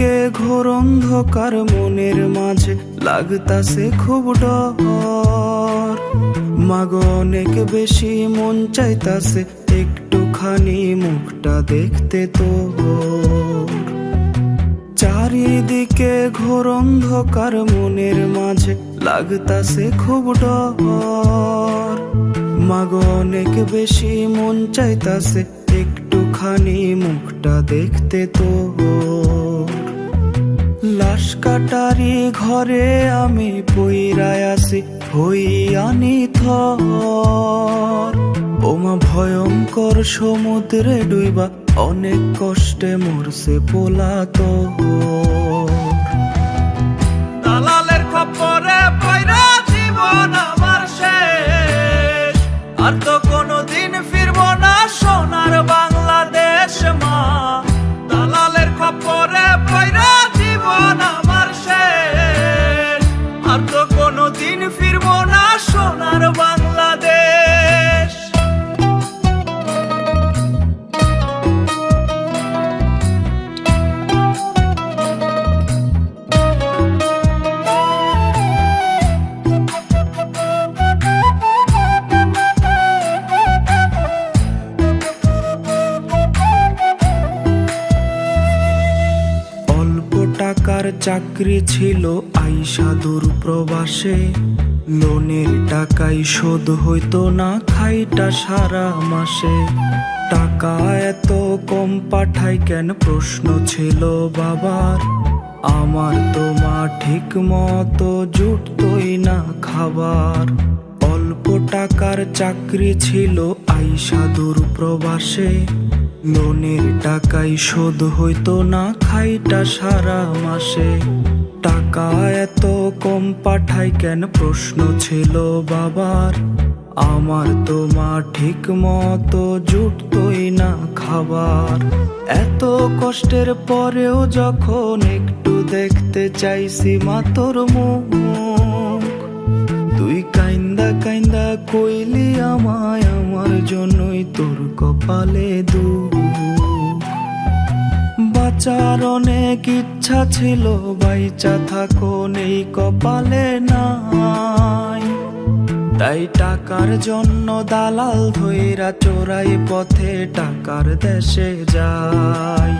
চারিদিকে ঘোর অন্ধকার, মনের মাঝে লাগতাছে খুব ডর। মাগো অনেক বেশি মন চাইতাছে একটুখানি মুখটা দেখতে তোর। চারিদিকে ঘোর অন্ধকার, মনের মাঝে লাগতাছে খুব ডর। মাগো অনেক বেশি মন চাইতাছে একটুখানি মুখটা দেখতে তোর। লাশ কাটারি ঘরে আমি পইরায় আছি হইয়ানি থর। ওমা ভয়ঙ্কর সমুদ্রে ডুইবা অনেক কষ্টে মরছে পোলা তোর। দালালের খপ্পরে পয়রা জীবন আমার শেষ, আর তো কোনোদিন ফিরবো না সোনার বাংলাদেশ মা। দালালের খপ্পরে পয়রা জীবন আমার শেষ, আর তো কোনোদিন ফিরবো না সোনার বাংলাদেশ। টাকার চাকরি ছিল আইসা দূর প্রবাসে, লোনের টাকাই শোধ হইতো না খাইটা সারা মাসে। টাকা এত কম পাঠাই কেন প্রশ্ন ছিল বাবার, আমার তো মা ঠিক মতো জুটতোই না খাবার। অল্প টাকার চাকরি ছিল আইসা দূর প্রবাসে, লোনের টাকাই শোধ হইতো না খাইটা সারা মাসে। টাকা এত কম পাঠাই কেন প্রশ্ন ছিল বাবার, আমার তো মা ঠিক মতো জুটতোই না খাবার। এত কষ্টের পরেও যখন একটু দেখতে চাইছি মা তোর মুখ, তুই কাইন্দা কাইন্দা কইলি আমায় আমার জন্যই তোর কপালে দুঃখ। বাঁচার অনেক ইচ্ছা ছিল বাইচা থাকো নেই কপালে নাই, তাই টাকার জন্য দালাল ধইরা চোরাই পথে টাকার দেশে যাই।